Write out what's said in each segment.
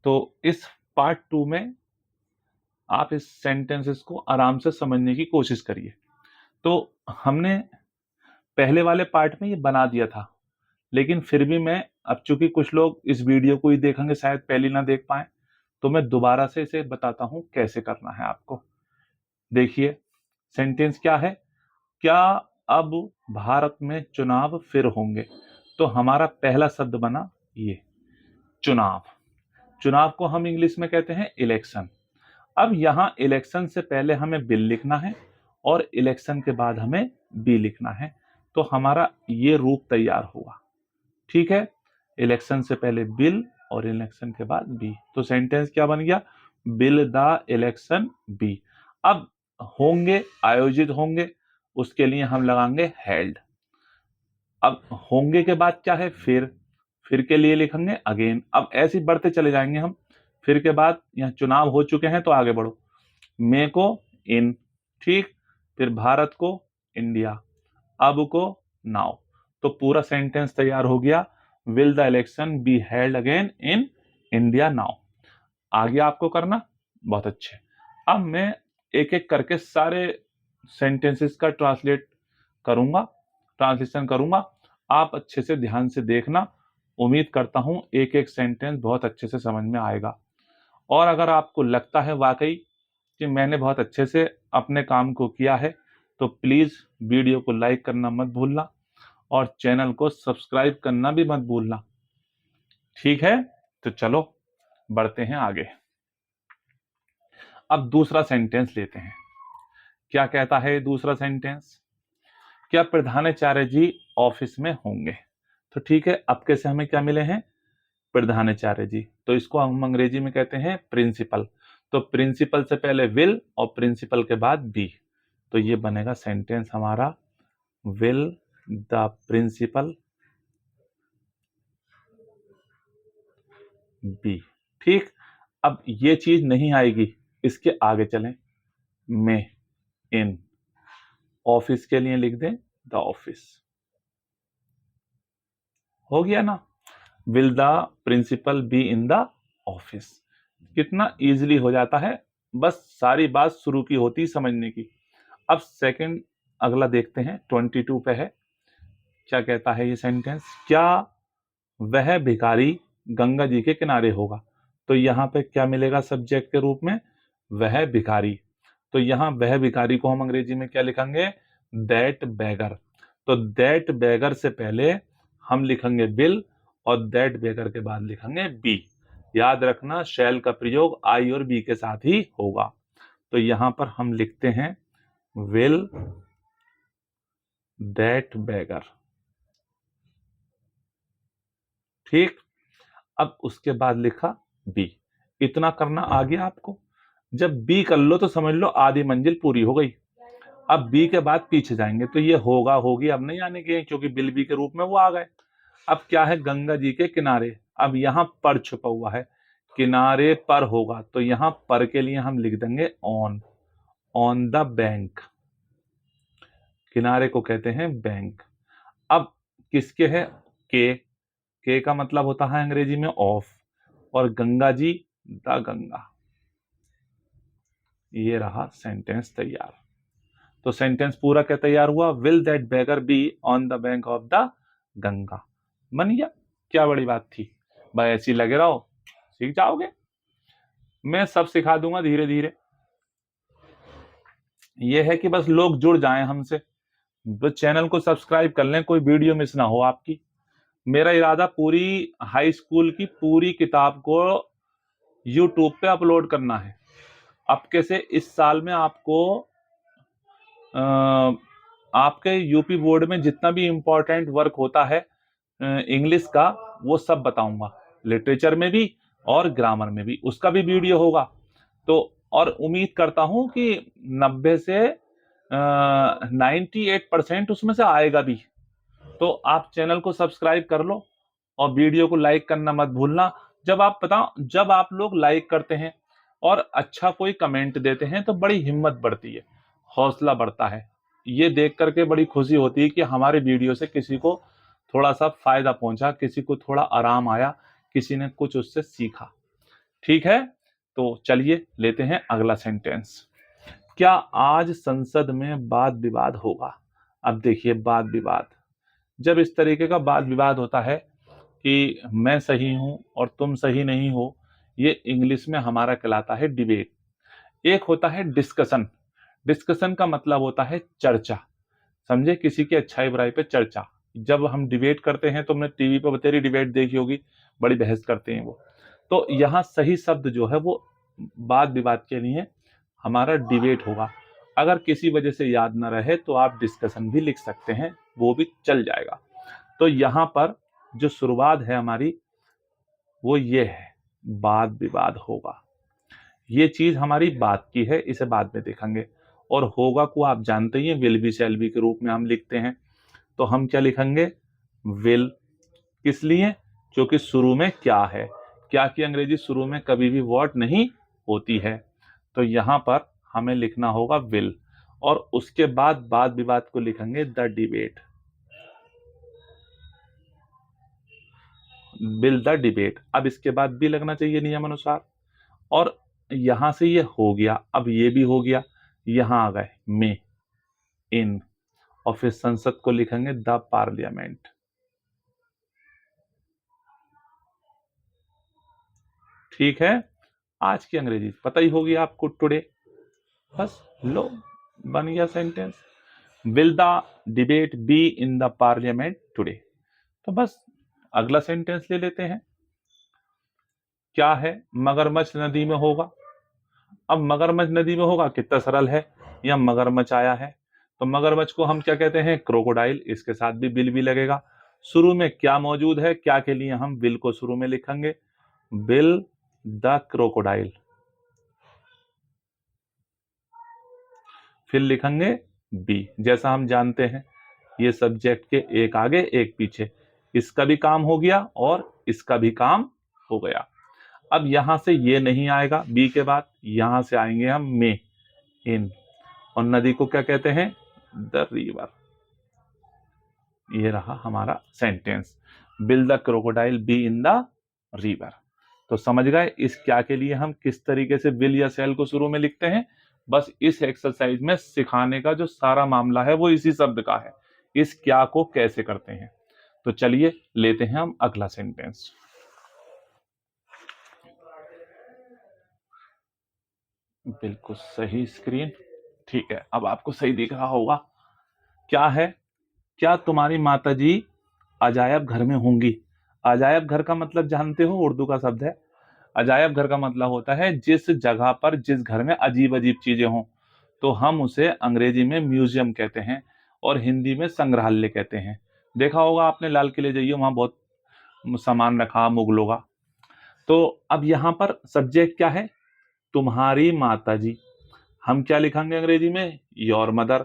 तो इस पार्ट 2 में आप इस सेंटेंसेस को आराम से समझने की कोशिश करिए। तो हमने पहले वाले पार्ट में ये बना दिया था, लेकिन फिर भी मैं, अब चूंकि कुछ लोग इस वीडियो को ही देखेंगे, शायद पहले ना देख पाए, तो मैं दोबारा से इसे बताता हूं कैसे करना है आपको। देखिए, सेंटेंस क्या है? क्या अब भारत में चुनाव फिर होंगे? तो हमारा पहला शब्द बना ये, चुनाव। चुनाव को हम इंग्लिश में कहते हैं इलेक्शन। अब यहां इलेक्शन से पहले हमें बिल लिखना है और इलेक्शन के बाद हमें बी लिखना है, तो हमारा ये रूप तैयार हुआ। ठीक है, इलेक्शन से पहले बिल और इलेक्शन के बाद बी, तो सेंटेंस क्या बन गया? Will the election be. अब होंगे, आयोजित होंगे, उसके लिए हम लगाएंगे हेल्ड। अब होंगे के बाद क्या है? फिर के लिए लिखेंगे अगेन। अब ऐसे ही बढ़ते चले जाएंगे हम। फिर के बाद यहाँ चुनाव हो चुके हैं तो आगे बढ़ो। मे को इन, ठीक, फिर भारत को इंडिया, अब को नाउ। तो पूरा सेंटेंस तैयार हो गया, will the election be held again in India now. आगे आपको करना बहुत अच्छे। अब मैं एक एक करके सारे सेंटेंसेस का ट्रांसलेशन करूंगा। आप अच्छे से ध्यान से देखना। उम्मीद करता हूं एक एक सेंटेंस बहुत अच्छे से समझ में आएगा। और अगर आपको लगता है वाकई कि मैंने बहुत अच्छे से अपने काम को किया है, तो प्लीज वीडियो को लाइक करना मत भूलना और चैनल को सब्सक्राइब करना भी मत भूलना। ठीक है, तो चलो बढ़ते हैं आगे। अब दूसरा सेंटेंस लेते हैं। क्या कहता है दूसरा सेंटेंस? क्या प्रधानाचार्य जी ऑफिस में होंगे? तो ठीक है, अब कैसे हमें क्या मिले हैं? प्रधानाचार्य जी, तो इसको हम अंग्रेजी में कहते हैं प्रिंसिपल। तो प्रिंसिपल से पहले विल और प्रिंसिपल के बाद बी, तो ये बनेगा सेंटेंस हमारा, विल द प्रिंसिपल बी। ठीक, अब ये चीज नहीं आएगी, इसके आगे चलें। में इन, ऑफिस के लिए लिख दें द ऑफिस। हो गया ना? Will the principal be in the office. कितना इजीली हो जाता है, बस सारी बात शुरू की होती समझने की। अब सेकंड अगला देखते हैं, 22 पे है। क्या कहता है ये सेंटेंस? क्या वह भिखारी गंगा जी के किनारे होगा? तो यहाँ पे क्या मिलेगा सब्जेक्ट के रूप में? वह भिखारी। तो यहाँ वह भिखारी को हम अंग्रेजी में क्या लिखेंगे? दैट बेगर। तो दैट बेगर से पहले हम लिखेंगे बिल और दैट बेगर के बाद लिखेंगे बी। याद रखना, शैल का प्रयोग आई और बी के साथ ही होगा। तो यहां पर हम लिखते हैं विल दैट बेगर। ठीक, अब उसके बाद लिखा बी। इतना करना आ गया आपको? जब बी कर लो तो समझ लो आधी मंजिल पूरी हो गई। अब बी के बाद पीछे जाएंगे तो ये होगा, होगी अब नहीं आने के, क्योंकि बिल बी के रूप में वो आ गए। अब क्या है? गंगा जी के किनारे। अब यहां पर छुपा हुआ है, किनारे पर होगा, तो यहां पर के लिए हम लिख देंगे ऑन द बैंक। किनारे को कहते हैं बैंक। अब किसके है? के का मतलब होता है अंग्रेजी में ऑफ, और गंगा जी द गंगा। ये रहा सेंटेंस तैयार। तो सेंटेंस पूरा क्या तैयार हुआ? Will that beggar be on the bank of the Ganga. बन गया। क्या बड़ी बात थी भाई, ऐसी लगे रहो, सीख जाओगे। मैं सब सिखा दूंगा धीरे धीरे। ये है कि बस लोग जुड़ जाएं हमसे, बस चैनल को सब्सक्राइब कर लें, कोई वीडियो मिस ना हो आपकी। मेरा इरादा पूरी हाई स्कूल की पूरी किताब को यूट्यूब पे अपलोड करना है। अब कैसे इस साल में आपको आपके यूपी बोर्ड में जितना भी इंपॉर्टेंट वर्क होता है इंग्लिश का, वो सब बताऊंगा। लिटरेचर में भी और ग्रामर में भी, उसका भी वीडियो होगा। तो और उम्मीद करता हूं कि 90 से 98% उसमें से आएगा भी। तो आप चैनल को सब्सक्राइब कर लो और वीडियो को लाइक करना मत भूलना। जब आप लोग लाइक करते हैं और अच्छा कोई कमेंट देते हैं तो बड़ी हिम्मत बढ़ती है, हौसला बढ़ता है। ये देख करके बड़ी खुशी होती है कि हमारे वीडियो से किसी को थोड़ा सा फायदा पहुंचा, किसी को थोड़ा आराम आया, किसी ने कुछ उससे सीखा। ठीक है, तो चलिए लेते हैं अगला सेंटेंस। क्या आज संसद में वाद विवाद होगा? अब देखिए, वाद विवाद, जब इस तरीके का वाद विवाद होता है कि मैं सही हूं और तुम सही नहीं हो, ये इंग्लिश में हमारा कहलाता है डिबेट। एक होता है डिस्कशन। डिस्कशन का मतलब होता है चर्चा, समझे, किसी की अच्छाई बुराई पे चर्चा। जब हम डिबेट करते हैं, तुमने टीवी पे बतेरी डिबेट देखी होगी, बड़ी बहस करते हैं वो। तो यहाँ सही शब्द जो है वो वाद विवाद के लिए हमारा डिबेट होगा। अगर किसी वजह से याद ना रहे तो आप डिस्कशन भी लिख सकते हैं, वो भी चल जाएगा। तो यहाँ पर जो शुरुआत है हमारी वो ये है, वाद विवाद होगा। ये चीज हमारी बात की है, इसे बाद में देखेंगे। और होगा को आप जानते ही हैं, विल बी शैल बी के रूप में हम लिखते हैं। तो हम क्या लिखेंगे? विल। किस लिए? क्योंकि शुरू में क्या है, क्या की अंग्रेजी शुरू में कभी भी व्हाट नहीं होती है। तो यहां पर हमें लिखना होगा विल, और उसके बाद वाद विवाद को लिखेंगे the debate. Will the debate. अब इसके बाद भी लगना चाहिए नियम अनुसार। और यहां से ये हो गया, अब ये भी हो गया, यहां आ गए में, इन, और फिर संसद को लिखेंगे द पार्लियामेंट। ठीक है, आज की अंग्रेजी पता ही होगी आपको, टुडे। बस लो, बन गया sentence. Will the debate B in the parliament today. तो बस अगला सेंटेंस ले लेते हैं। क्या है? मगरमच्छ नदी में होगा। अब मगरमच्छ नदी में होगा कितना सरल है, या मगरमच्छ आया है, तो मगरमच्छ को हम क्या कहते हैं? क्रोकोडाइल। इसके साथ भी बिल भी लगेगा। शुरू में क्या मौजूद है, क्या के लिए हम बिल को शुरू में लिखेंगे? Bill the crocodile. फिर लिखेंगे बी। जैसा हम जानते हैं, ये सब्जेक्ट के एक आगे एक पीछे, इसका भी काम हो गया और इसका भी काम हो गया। अब यहां से ये नहीं आएगा बी के बाद, यहां से आएंगे हम में, इन, और नदी को क्या कहते हैं? The river. ये रहा हमारा sentence, bill the crocodile B in the river. तो समझ गए इस क्या के लिए हम किस तरीके से विल या सेल को शुरू में लिखते हैं। बस इस एक्सरसाइज में सिखाने का जो सारा मामला है वो इसी शब्द का है, इस क्या को कैसे करते हैं। तो चलिए लेते हैं हम अगला सेंटेंस। बिल्कुल सही स्क्रीन, ठीक है, अब आपको सही दिख रहा होगा। क्या है? क्या तुम्हारी माताजी अजायब घर में होंगी? अजायब घर का मतलब जानते हो, उर्दू का शब्द है। अजायब घर का मतलब होता है जिस जगह पर, जिस घर में अजीब अजीब चीजें हों, तो हम उसे अंग्रेजी में म्यूजियम कहते हैं और हिंदी में संग्रहालय कहते हैं। देखा होगा आपने, लाल किले जाइए, वहां बहुत सामान रखा मुगलों का। तो अब यहां पर सब्जेक्ट क्या है? तुम्हारी माताजी। हम क्या लिखेंगे अंग्रेजी में? Your mother.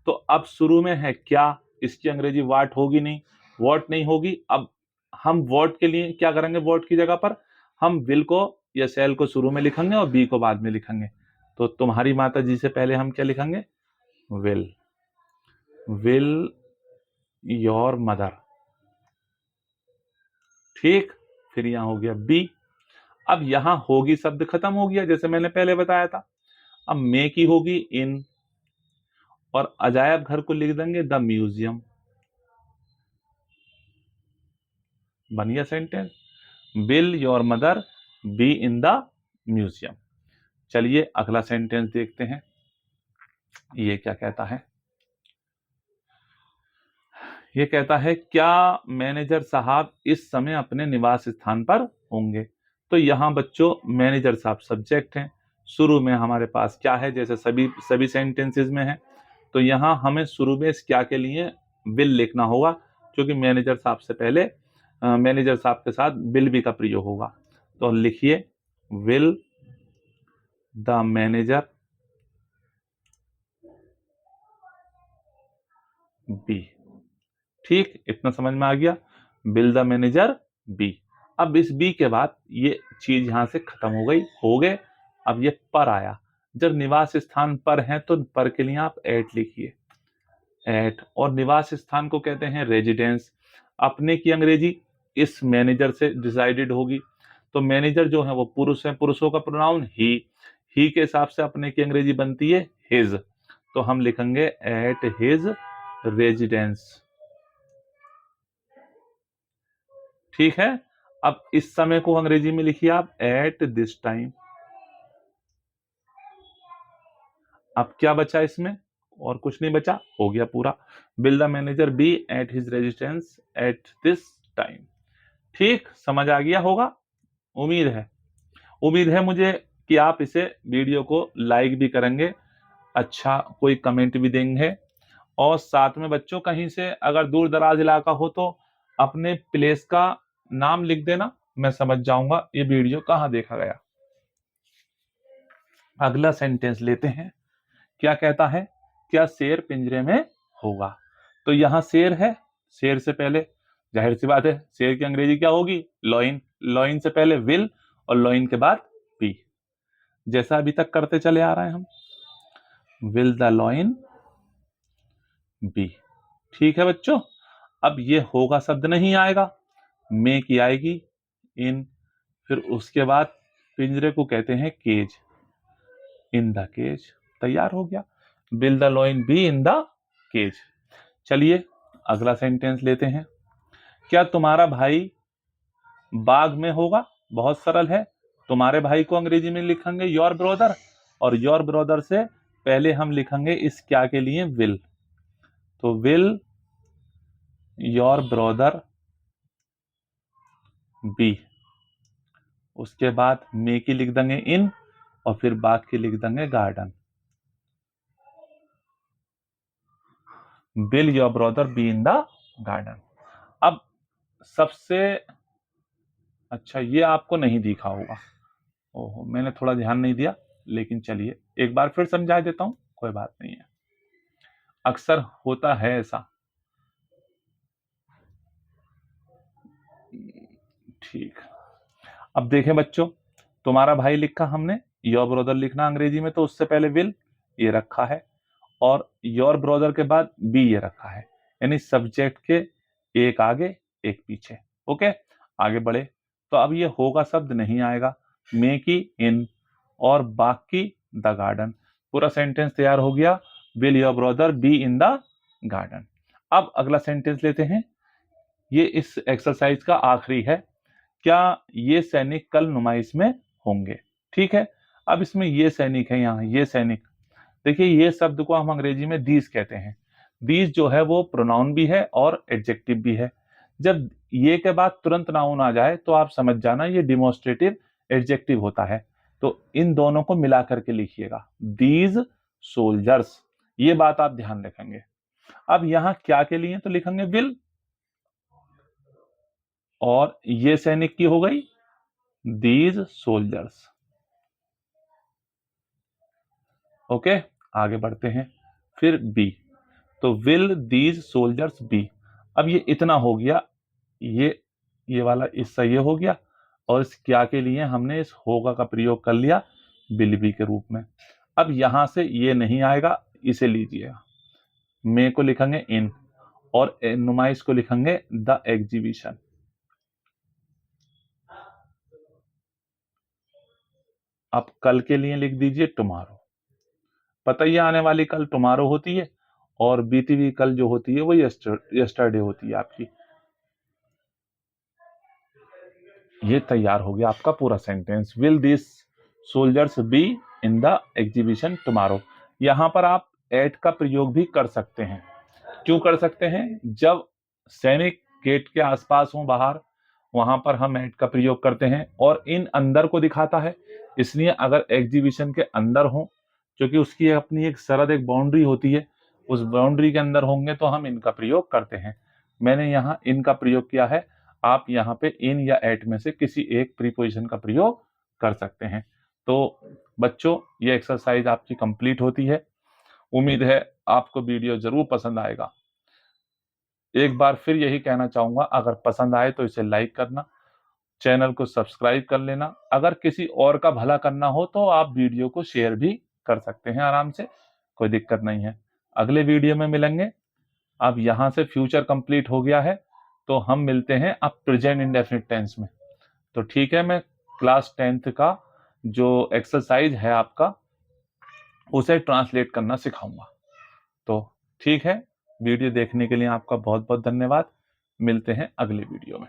तो अब शुरू में है क्या, इसकी अंग्रेजी वाट होगी नहीं, वॉट नहीं होगी। अब हम वॉट के लिए क्या करेंगे? वॉट की जगह पर हम विल को या सेल को शुरू में लिखेंगे और बी को बाद में लिखेंगे। तो तुम्हारी माता जी से पहले हम क्या लिखेंगे? विल। Will your mother. ठीक, फिर यहां हो गया बी। अब यहां होगी शब्द खत्म हो गया, जैसे मैंने पहले बताया था। अब मे की होगी इन, और अजायब घर को लिख देंगे द म्यूजियम। बन गया sentence, will your mother B in the museum. चलिए अगला सेंटेंस देखते हैं, ये क्या कहता है। ये कहता है क्या मैनेजर साहब इस समय अपने निवास स्थान पर होंगे? तो यहां बच्चों मैनेजर साहब सब्जेक्ट हैं, शुरू में हमारे पास क्या है, जैसे सभी सभी सेंटेंसेस में है। तो यहां हमें शुरू में इस क्या के लिए विल लिखना होगा, क्योंकि मैनेजर साहब से पहले मैनेजर साहब के साथ विल भी का प्रयोग होगा। तो लिखिए विल द मैनेजर बी। ठीक, इतना समझ में आ गया, बिल द मैनेजर बी। अब इस बी के बाद ये चीज यहां से खत्म हो गई, हो गए। अब ये पर आया, जब निवास स्थान पर है तो पर के लिए आप एट लिखिए, एट। और निवास स्थान को कहते हैं रेजिडेंस। अपने की अंग्रेजी इस मैनेजर से डिसाइडेड होगी, तो मैनेजर जो है वो पुरुष है, पुरुषों का प्रोनाउन ही के हिसाब से अपने की अंग्रेजी बनती है हिज, तो हम लिखेंगे एट हिज रेजिडेंस। ठीक है, अब इस समय को अंग्रेजी में लिखिए आप एट दिस टाइम। अब क्या बचा इसमें, और कुछ नहीं बचा, हो गया पूरा। Will the manager be at his residence at this time. ठीक, समझ आ गया होगा, उम्मीद है मुझे कि आप इसे वीडियो को लाइक भी करेंगे, अच्छा कोई कमेंट भी देंगे, और साथ में बच्चों कहीं से अगर दूर दराज इलाका हो तो अपने प्लेस का नाम लिख देना, मैं समझ जाऊंगा ये वीडियो कहाँ देखा गया। अगला सेंटेंस लेते हैं, क्या कहता है, क्या शेर पिंजरे में होगा। तो यहां शेर है, शेर से पहले जाहिर सी बात है शेर की अंग्रेजी क्या होगी, लॉइन। लॉइन से पहले विल और लॉइन के बाद बी, जैसा अभी तक करते चले आ रहे हैं हम, विल द लॉइन बी। ठीक है बच्चों, अब ये होगा शब्द नहीं आएगा, मे की आएगी, इन, फिर उसके बाद पिंजरे को कहते हैं केज, इन द केज। तैयार हो गया, will the lion be in the cage. चलिए अगला सेंटेंस लेते हैं, क्या तुम्हारा भाई बाग में होगा। बहुत सरल है, तुम्हारे भाई को अंग्रेजी में लिखेंगे योर ब्रदर, और योर ब्रदर से पहले हम लिखेंगे इस क्या के लिए, विल। तो विल योर ब्रदर बी, उसके बाद मे की लिख देंगे इन, और फिर बाग की लिख देंगे garden. Will your brother B in the garden. अब सबसे अच्छा, ये आपको नहीं दिखा होगा, ओहो मैंने थोड़ा ध्यान नहीं दिया, लेकिन चलिए एक बार फिर समझा देता हूं, कोई बात नहीं है, अक्सर होता है ऐसा। ठीक, अब देखें बच्चों, तुम्हारा भाई लिखा हमने, योर ब्रदर लिखना अंग्रेजी में, तो उससे पहले विल ये रखा है, और योर ब्रदर के बाद बी ये रखा है, यानी सब्जेक्ट के एक आगे एक पीछे। ओके, आगे बढ़े, तो अब ये होगा शब्द नहीं आएगा, मे की इन और बाकी द गार्डन, पूरा सेंटेंस तैयार हो गया, will your brother B in the garden. अब अगला सेंटेंस लेते हैं, ये इस एक्सरसाइज का आखिरी है, क्या ये सैनिक कल नुमाइश में होंगे। ठीक है, अब इसमें ये सैनिक है, यहाँ ये सैनिक, देखिए ये शब्द को हम अंग्रेजी में दीज कहते हैं। दीज जो है वो प्रोनाउन भी है और एडजेक्टिव भी है। जब ये के बाद तुरंत नाउन आ जाए तो आप समझ जाना ये डिमोन्स्ट्रेटिव एडजेक्टिव होता है, तो इन दोनों को मिला करके लिखिएगा, दीज सोल्जर्स, ये बात आप ध्यान रखेंगे। अब यहां क्या के लिए तो लिखेंगे विल, और ये सैनिक की हो गई दीज सोल्जर्स। ओके, आगे बढ़ते हैं, फिर बी, तो विल दीज सोल्जर्स बी। अब ये इतना हो गया, ये वाला इससे ये हो गया, और इस क्या के लिए हमने इस होगा का प्रयोग कर लिया विल बी के रूप में। अब यहां से ये नहीं आएगा, इसे लीजिएगा, मे को लिखेंगे इन, और नुमाइश को लिखेंगे द एग्जीबिशन। अब कल के लिए लिख दीजिए टुमारो, पता ही आने वाली कल टुमारो होती है, और बीती हुई कल जो होती है वो यस्टरडे होती है आपकी। ये तैयार हो गया आपका पूरा sentence, will this soldiers B in the exhibition tomorrow. यहां पर आप एट का प्रयोग भी कर सकते हैं, क्यों कर सकते हैं, जब सैनिक गेट के आसपास हो बाहर, वहां पर हम एट का प्रयोग करते हैं, और इन अंदर को दिखाता है, इसलिए अगर एग्जीबिशन के अंदर हो, क्योंकि उसकी अपनी एक सरहद एक बाउंड्री होती है, उस बाउंड्री के अंदर होंगे तो हम इनका प्रयोग करते हैं। मैंने यहाँ इनका प्रयोग किया है, आप यहाँ पे इन या एट में से किसी एक प्रीपोजिशन का प्रयोग कर सकते हैं। तो बच्चों ये एक्सरसाइज आपकी कंप्लीट होती है, उम्मीद है आपको वीडियो जरूर पसंद आएगा। एक बार फिर यही कहना चाहूंगा, अगर पसंद आए तो इसे लाइक करना, चैनल को सब्सक्राइब कर लेना, अगर किसी और का भला करना हो तो आप वीडियो को शेयर भी कर सकते हैं आराम से, कोई दिक्कत नहीं है। अगले वीडियो में मिलेंगे। अब यहां से फ्यूचर कंप्लीट हो गया है, तो हम मिलते हैं अब प्रेजेंट इंडेफिनिट टेंस में। तो ठीक है, मैं क्लास 10th का जो एक्सरसाइज है आपका, उसे ट्रांसलेट करना सिखाऊंगा। तो ठीक है, वीडियो देखने के लिए आपका बहुत बहुत धन्यवाद। मिलते हैं अगले वीडियो में।